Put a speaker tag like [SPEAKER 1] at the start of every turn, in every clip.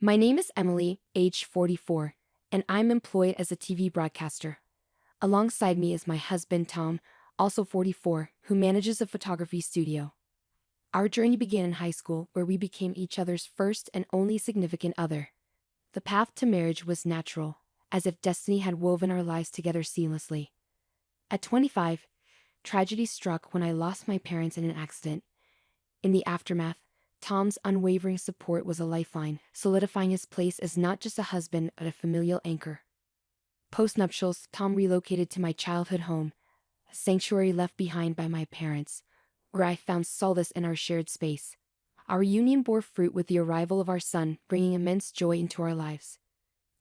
[SPEAKER 1] My name is Emily, age 44, and I'm employed as a TV broadcaster. Alongside me is my husband Tom, also 44, who manages a photography studio. Our journey began in high school, where we became each other's first and only significant other. The path to marriage was natural, as if destiny had woven our lives together seamlessly. At 25, tragedy struck when I lost my parents in an accident. In the aftermath, Tom's unwavering support was a lifeline, solidifying his place as not just a husband but a familial anchor. Post-nuptials, Tom relocated to my childhood home, a sanctuary left behind by my parents, where I found solace in our shared space. Our union bore fruit with the arrival of our son, bringing immense joy into our lives.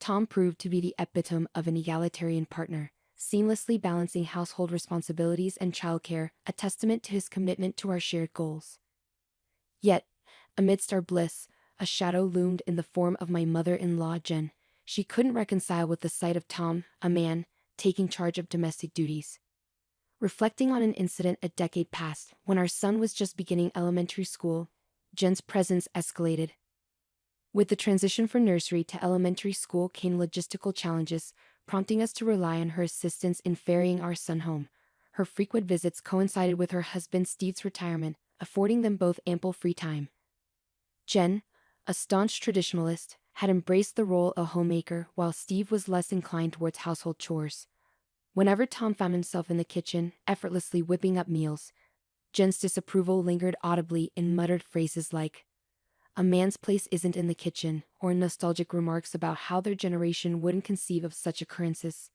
[SPEAKER 1] Tom proved to be the epitome of an egalitarian partner, seamlessly balancing household responsibilities and childcare, a testament to his commitment to our shared goals. Yet, amidst our bliss, a shadow loomed in the form of my mother-in-law Jen. She couldn't reconcile with the sight of Tom, a man, taking charge of domestic duties. Reflecting on an incident a decade past, when our son was just beginning elementary school, Jen's presence escalated. With the transition from nursery to elementary school came logistical challenges, prompting us to rely on her assistance in ferrying our son home. Her frequent visits coincided with her husband Steve's retirement, affording them both ample free time. Jen, a staunch traditionalist, had embraced the role of homemaker while Steve was less inclined towards household chores. Whenever Tom found himself in the kitchen, effortlessly whipping up meals, Jen's disapproval lingered audibly in muttered phrases like, "A man's place isn't in the kitchen," or nostalgic remarks about how their generation wouldn't conceive of such occurrences.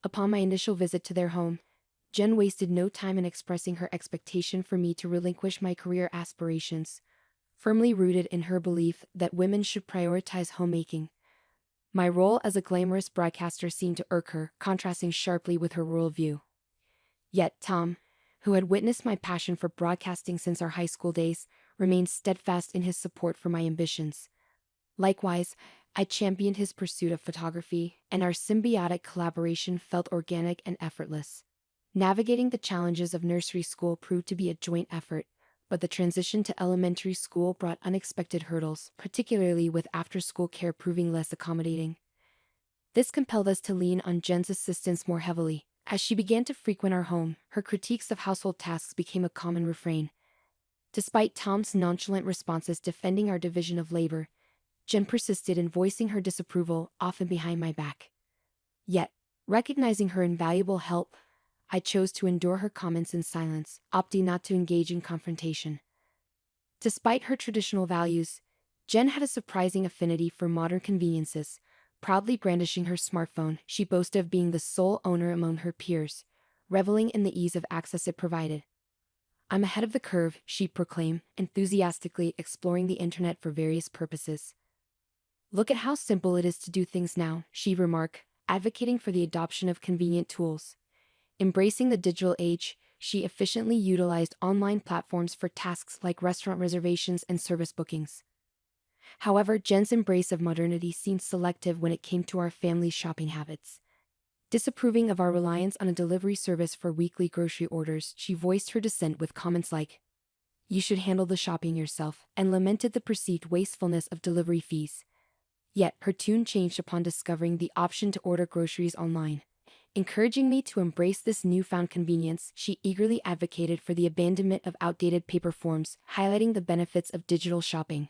[SPEAKER 1] Upon my initial visit to their home, Jen wasted no time in expressing her expectation for me to relinquish my career aspirations, firmly rooted in her belief that women should prioritize homemaking. My role as a glamorous broadcaster seemed to irk her, contrasting sharply with her worldview. Yet Tom, who had witnessed my passion for broadcasting since our high school days, remained steadfast in his support for my ambitions. Likewise, I championed his pursuit of photography, and our symbiotic collaboration felt organic and effortless. Navigating the challenges of nursery school proved to be a joint effort, but the transition to elementary school brought unexpected hurdles, particularly with after-school care proving less accommodating. This compelled us to lean on Jen's assistance more heavily. As she began to frequent our home, her critiques of household tasks became a common refrain. Despite Tom's nonchalant responses defending our division of labor, Jen persisted in voicing her disapproval, often behind my back. Yet, recognizing her invaluable help, I chose to endure her comments in silence, opting not to engage in confrontation. Despite her traditional values, Jen had a surprising affinity for modern conveniences. Proudly brandishing her smartphone, she boasted of being the sole owner among her peers, reveling in the ease of access it provided. "I'm ahead of the curve," she proclaimed, enthusiastically exploring the internet for various purposes. "Look at how simple it is to do things now," she remarked, advocating for the adoption of convenient tools. Embracing the digital age, she efficiently utilized online platforms for tasks like restaurant reservations and service bookings. However, Jen's embrace of modernity seemed selective when it came to our family's shopping habits. Disapproving of our reliance on a delivery service for weekly grocery orders, she voiced her dissent with comments like, "You should handle the shopping yourself," and lamented the perceived wastefulness of delivery fees. Yet, her tune changed upon discovering the option to order groceries online. Encouraging me to embrace this newfound convenience, she eagerly advocated for the abandonment of outdated paper forms, highlighting the benefits of digital shopping.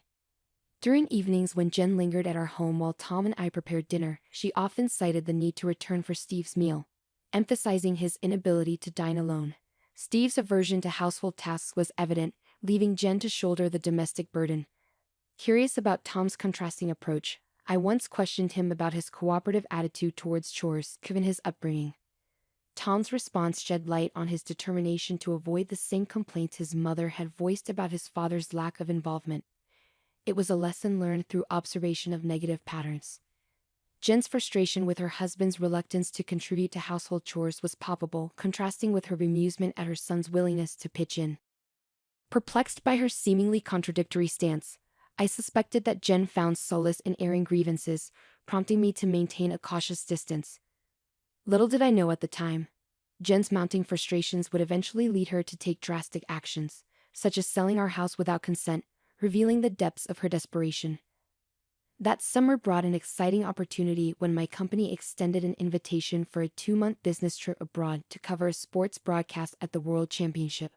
[SPEAKER 1] During evenings when Jen lingered at our home while Tom and I prepared dinner, she often cited the need to return for Steve's meal, emphasizing his inability to dine alone. Steve's aversion to household tasks was evident, leaving Jen to shoulder the domestic burden. Curious about Tom's contrasting approach, I once questioned him about his cooperative attitude towards chores, given his upbringing. Tom's response shed light on his determination to avoid the same complaints his mother had voiced about his father's lack of involvement. It was a lesson learned through observation of negative patterns. Jen's frustration with her husband's reluctance to contribute to household chores was palpable, contrasting with her bemusement at her son's willingness to pitch in. Perplexed by her seemingly contradictory stance, I suspected that Jen found solace in airing grievances, prompting me to maintain a cautious distance. Little did I know at the time, Jen's mounting frustrations would eventually lead her to take drastic actions, such as selling our house without consent, revealing the depths of her desperation. That summer brought an exciting opportunity when my company extended an invitation for a 2-month business trip abroad to cover a sports broadcast at the World Championship.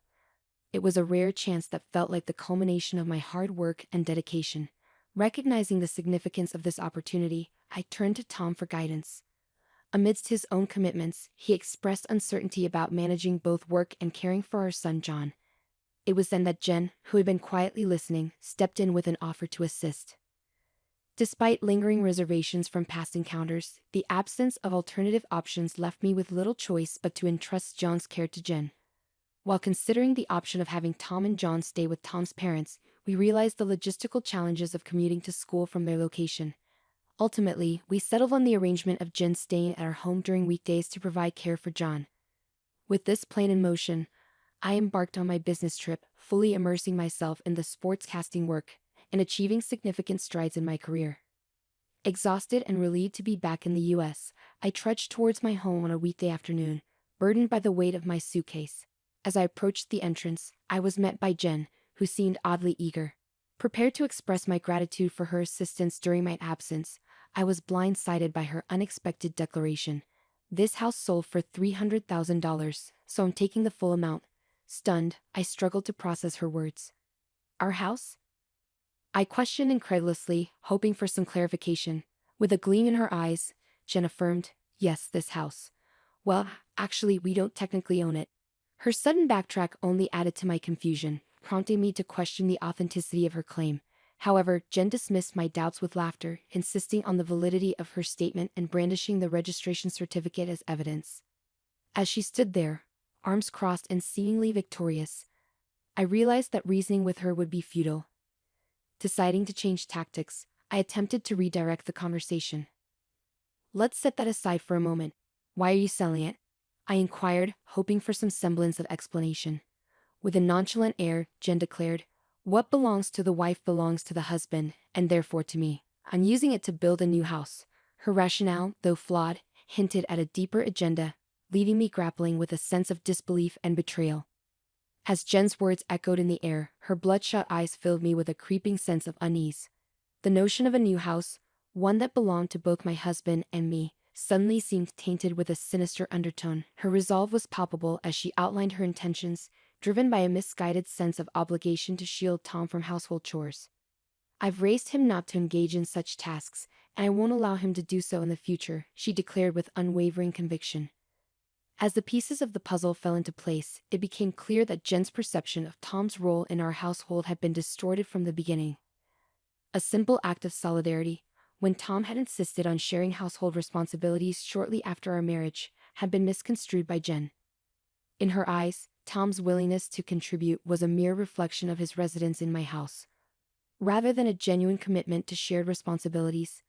[SPEAKER 1] It was a rare chance that felt like the culmination of my hard work and dedication. Recognizing the significance of this opportunity, I turned to Tom for guidance. Amidst his own commitments, he expressed uncertainty about managing both work and caring for our son John. It was then that Jen, who had been quietly listening, stepped in with an offer to assist. Despite lingering reservations from past encounters, the absence of alternative options left me with little choice but to entrust John's care to Jen. While considering the option of having Tom and John stay with Tom's parents, we realized the logistical challenges of commuting to school from their location. Ultimately, we settled on the arrangement of Jen staying at our home during weekdays to provide care for John. With this plan in motion, I embarked on my business trip, fully immersing myself in the sportscasting work and achieving significant strides in my career. Exhausted and relieved to be back in the U.S., I trudged towards my home on a weekday afternoon, burdened by the weight of my suitcase. As I approached the entrance, I was met by Jen, who seemed oddly eager. Prepared to express my gratitude for her assistance during my absence, I was blindsided by her unexpected declaration. "This house sold for $300,000, so I'm taking the full amount." Stunned, I struggled to process her words. "Our house?" I questioned incredulously, hoping for some clarification. With a gleam in her eyes, Jen affirmed, "Yes, this house. Well, actually, we don't technically own it." Her sudden backtrack only added to my confusion, prompting me to question the authenticity of her claim. However, Jen dismissed my doubts with laughter, insisting on the validity of her statement and brandishing the registration certificate as evidence. As she stood there, arms crossed and seemingly victorious, I realized that reasoning with her would be futile. Deciding to change tactics, I attempted to redirect the conversation. "Let's set that aside for a moment. Why are you selling it?" I inquired, hoping for some semblance of explanation. With a nonchalant air, Jen declared, "What belongs to the wife belongs to the husband, and therefore to me. I'm using it to build a new house." Her rationale, though flawed, hinted at a deeper agenda, leaving me grappling with a sense of disbelief and betrayal. As Jen's words echoed in the air, her bloodshot eyes filled me with a creeping sense of unease. The notion of a new house, one that belonged to both my husband and me, suddenly seemed tainted with a sinister undertone. Her resolve was palpable as she outlined her intentions, driven by a misguided sense of obligation to shield Tom from household chores. "I've raised him not to engage in such tasks, and I won't allow him to do so in the future," she declared with unwavering conviction. As the pieces of the puzzle fell into place, it became clear that Jen's perception of Tom's role in our household had been distorted from the beginning. A simple act of solidarity, when Tom had insisted on sharing household responsibilities shortly after our marriage, had been misconstrued by Jen. In her eyes, Tom's willingness to contribute was a mere reflection of his residence in my house, rather than a genuine commitment to shared responsibilities.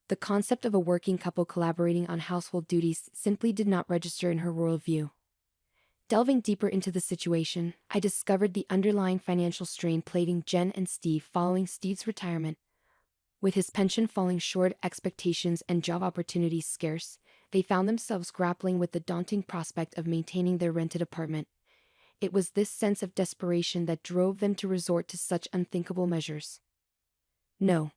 [SPEAKER 1] The concept of a working couple collaborating on household duties simply did not register in her worldview. Delving deeper into the situation, I discovered the underlying financial strain plaguing Jen and Steve following Steve's retirement. With his pension falling short, expectations and job opportunities scarce, they found themselves grappling with the daunting prospect of maintaining their rented apartment. It was this sense of desperation that drove them to resort to such unthinkable measures. "No,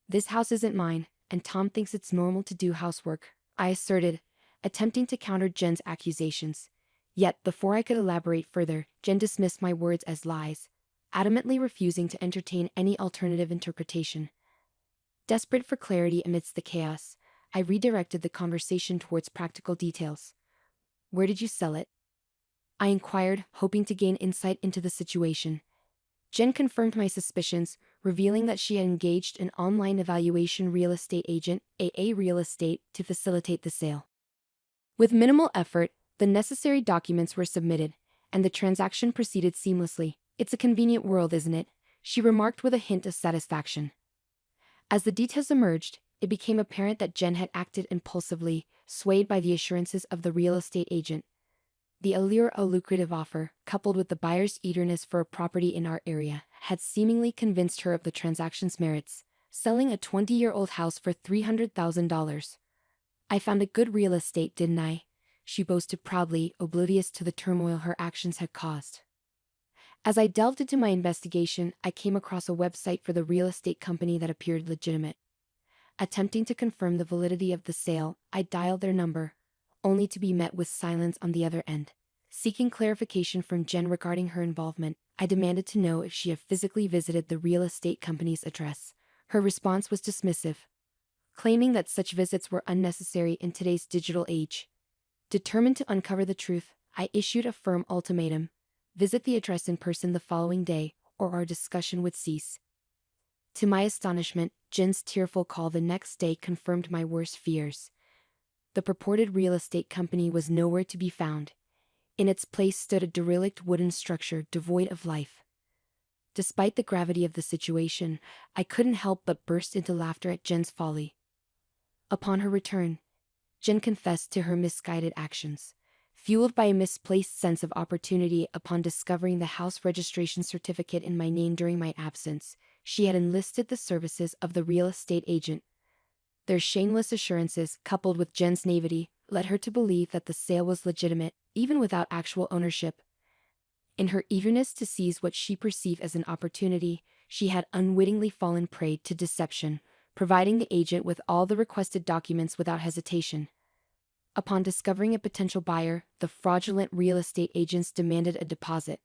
[SPEAKER 1] this house isn't mine, and Tom thinks it's normal to do housework," I asserted, attempting to counter Jen's accusations. Yet, before I could elaborate further, Jen dismissed my words as lies, adamantly refusing to entertain any alternative interpretation. Desperate for clarity amidst the chaos, I redirected the conversation towards practical details. "Where did you sell it?" I inquired, hoping to gain insight into the situation. Jen confirmed my suspicions, revealing that she had engaged an online evaluation real estate agent, AA Real Estate, to facilitate the sale. With minimal effort, the necessary documents were submitted, and the transaction proceeded seamlessly. "It's a convenient world, isn't it?" she remarked with a hint of satisfaction. As the details emerged, it became apparent that Jen had acted impulsively, swayed by the assurances of the real estate agent. The allure of a lucrative offer, coupled with the buyer's eagerness for a property in our area, had seemingly convinced her of the transaction's merits, selling a 20-year-old house for $300,000. "I found a good real estate, didn't I?" she boasted proudly, oblivious to the turmoil her actions had caused. As I delved into my investigation, I came across a website for the real estate company that appeared legitimate. Attempting to confirm the validity of the sale, I dialed their number, only to be met with silence on the other end. Seeking clarification from Jen regarding her involvement, I demanded to know if she had physically visited the real estate company's address. Her response was dismissive, claiming that such visits were unnecessary in today's digital age. Determined to uncover the truth, I issued a firm ultimatum: visit the address in person the following day, or our discussion would cease. To my astonishment, Jen's tearful call the next day confirmed my worst fears. The purported real estate company was nowhere to be found. In its place stood a derelict wooden structure devoid of life. Despite the gravity of the situation, I couldn't help but burst into laughter at Jen's folly. Upon her return, Jen confessed to her misguided actions. Fueled by a misplaced sense of opportunity upon discovering the house registration certificate in my name during my absence, she had enlisted the services of the real estate agent. Their shameless assurances, coupled with Jen's naivety, led her to believe that the sale was legitimate, even without actual ownership. In her eagerness to seize what she perceived as an opportunity, she had unwittingly fallen prey to deception, providing the agent with all the requested documents without hesitation. Upon discovering a potential buyer, the fraudulent real estate agents demanded a deposit,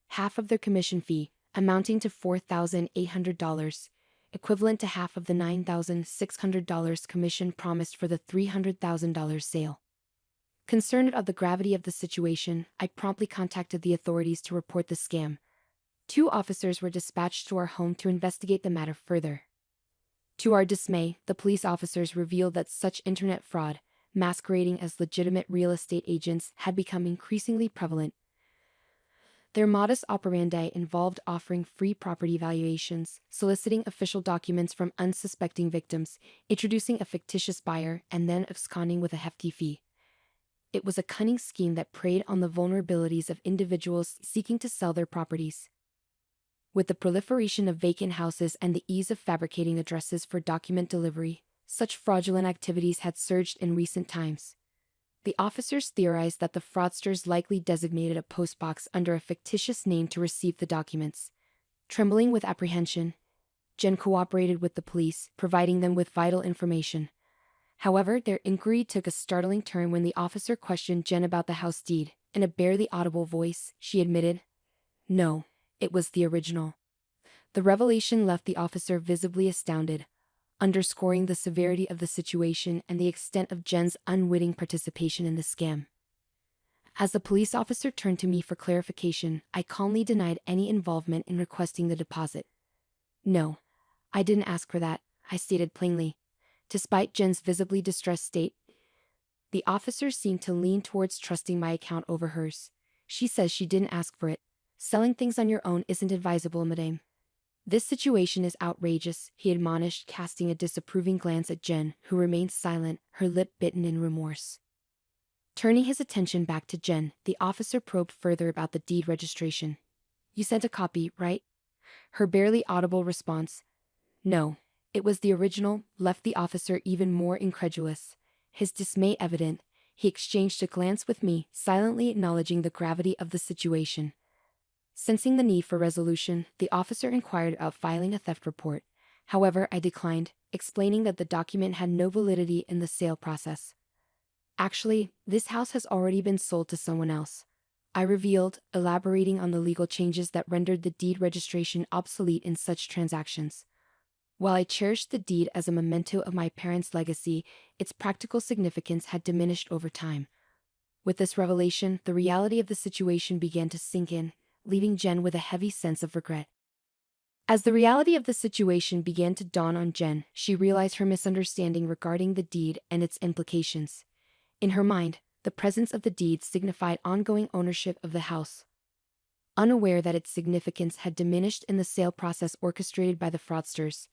[SPEAKER 1] half of their commission fee, amounting to $4,800, equivalent to half of the $9,600 commission promised for the $300,000 sale. Concerned of the gravity of the situation, I promptly contacted the authorities to report the scam. 2 officers were dispatched to our home to investigate the matter further. To our dismay, the police officers revealed that such internet fraud, masquerading as legitimate real estate agents, had become increasingly prevalent. Their modus operandi involved offering free property valuations, soliciting official documents from unsuspecting victims, introducing a fictitious buyer, and then absconding with a hefty fee. It was a cunning scheme that preyed on the vulnerabilities of individuals seeking to sell their properties. With the proliferation of vacant houses and the ease of fabricating addresses for document delivery, such fraudulent activities had surged in recent times. The officers theorized that the fraudsters likely designated a postbox under a fictitious name to receive the documents. Trembling with apprehension, Jen cooperated with the police, providing them with vital information. However, their inquiry took a startling turn when the officer questioned Jen about the house deed. In a barely audible voice, she admitted, "No, it was the original." The revelation left the officer visibly astounded, underscoring the severity of the situation and the extent of Jen's unwitting participation in the scam. As the police officer turned to me for clarification, I calmly denied any involvement in requesting the deposit. "No, I didn't ask for that," I stated plainly. Despite Jen's visibly distressed state, the officer seemed to lean towards trusting my account over hers. "She says she didn't ask for it. Selling things on your own isn't advisable, madame." "This situation is outrageous," he admonished, casting a disapproving glance at Jen, who remained silent, her lip bitten in remorse. Turning his attention back to Jen, the officer probed further about the deed registration. "You sent a copy, right?" Her barely audible response, "No, it was the original," left the officer even more incredulous. His dismay evident, he exchanged a glance with me, silently acknowledging the gravity of the situation. Sensing the need for resolution, the officer inquired about filing a theft report. However, I declined, explaining that the document had no validity in the sale process. "Actually, this house has already been sold to someone else," I revealed, elaborating on the legal changes that rendered the deed registration obsolete in such transactions. While I cherished the deed as a memento of my parents' legacy, its practical significance had diminished over time. With this revelation, the reality of the situation began to sink in, leaving Jen with a heavy sense of regret. As the reality of the situation began to dawn on Jen, she realized her misunderstanding regarding the deed and its implications. In her mind, the presence of the deed signified ongoing ownership of the house. Unaware that its significance had diminished in the sale process orchestrated by the fraudsters,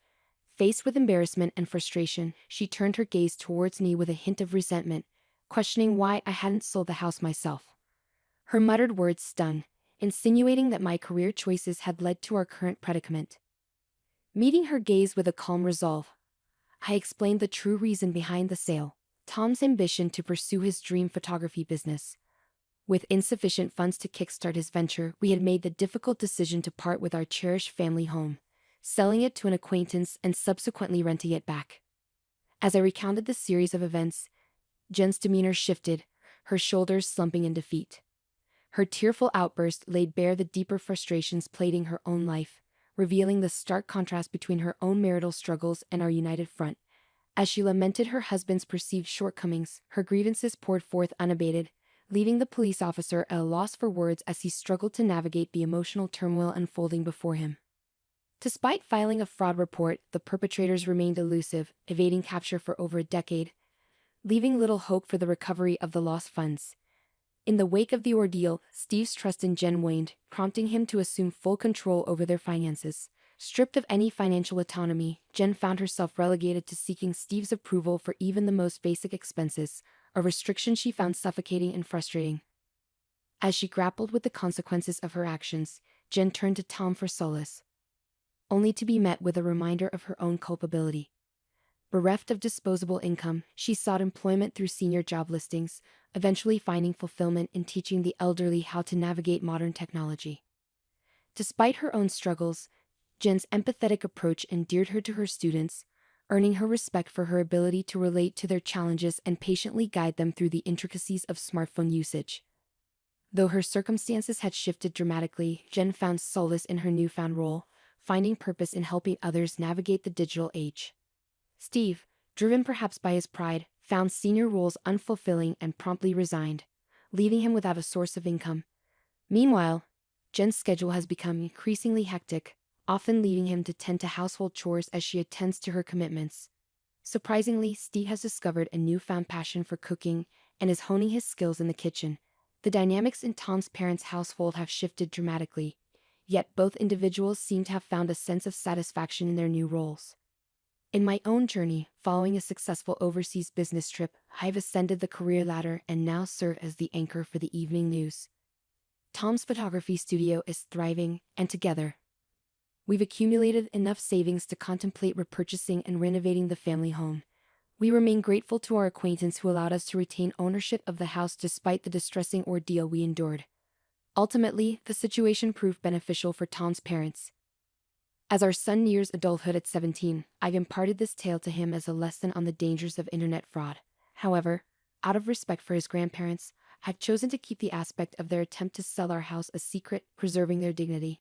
[SPEAKER 1] faced with embarrassment and frustration, she turned her gaze towards me with a hint of resentment, questioning why I hadn't sold the house myself. Her muttered words stung, insinuating that my career choices had led to our current predicament. Meeting her gaze with a calm resolve, I explained the true reason behind the sale: Tom's ambition to pursue his dream photography business. With insufficient funds to kickstart his venture, we had made the difficult decision to part with our cherished family home, selling it to an acquaintance and subsequently renting it back. As I recounted the series of events, Jen's demeanor shifted, her shoulders slumping in defeat. Her tearful outburst laid bare the deeper frustrations plaguing her own life, revealing the stark contrast between her own marital struggles and our united front. As she lamented her husband's perceived shortcomings, her grievances poured forth unabated, leaving the police officer at a loss for words as he struggled to navigate the emotional turmoil unfolding before him. Despite filing a fraud report, the perpetrators remained elusive, evading capture for over a decade, leaving little hope for the recovery of the lost funds. In the wake of the ordeal, Steve's trust in Jen waned, prompting him to assume full control over their finances. Stripped of any financial autonomy, Jen found herself relegated to seeking Steve's approval for even the most basic expenses, a restriction she found suffocating and frustrating. As she grappled with the consequences of her actions, Jen turned to Tom for solace, only to be met with a reminder of her own culpability. Bereft of disposable income, she sought employment through senior job listings, eventually finding fulfillment in teaching the elderly how to navigate modern technology. Despite her own struggles, Jen's empathetic approach endeared her to her students, earning her respect for her ability to relate to their challenges and patiently guide them through the intricacies of smartphone usage. Though her circumstances had shifted dramatically, Jen found solace in her newfound role, finding purpose in helping others navigate the digital age. Steve, driven perhaps by his pride, found senior roles unfulfilling and promptly resigned, leaving him without a source of income. Meanwhile, Jen's schedule has become increasingly hectic, often leaving him to tend to household chores as she attends to her commitments. Surprisingly, Steve has discovered a newfound passion for cooking and is honing his skills in the kitchen. The dynamics in Tom's parents' household have shifted dramatically, yet both individuals seem to have found a sense of satisfaction in their new roles. In my own journey, following a successful overseas business trip, I've ascended the career ladder and now serve as the anchor for the evening news. Tom's photography studio is thriving, and together, we've accumulated enough savings to contemplate repurchasing and renovating the family home. We remain grateful to our acquaintance who allowed us to retain ownership of the house despite the distressing ordeal we endured. Ultimately, the situation proved beneficial for Tom's parents. As our son nears adulthood at 17, I've imparted this tale to him as a lesson on the dangers of internet fraud. However, out of respect for his grandparents, I've chosen to keep the aspect of their attempt to sell our house a secret, preserving their dignity.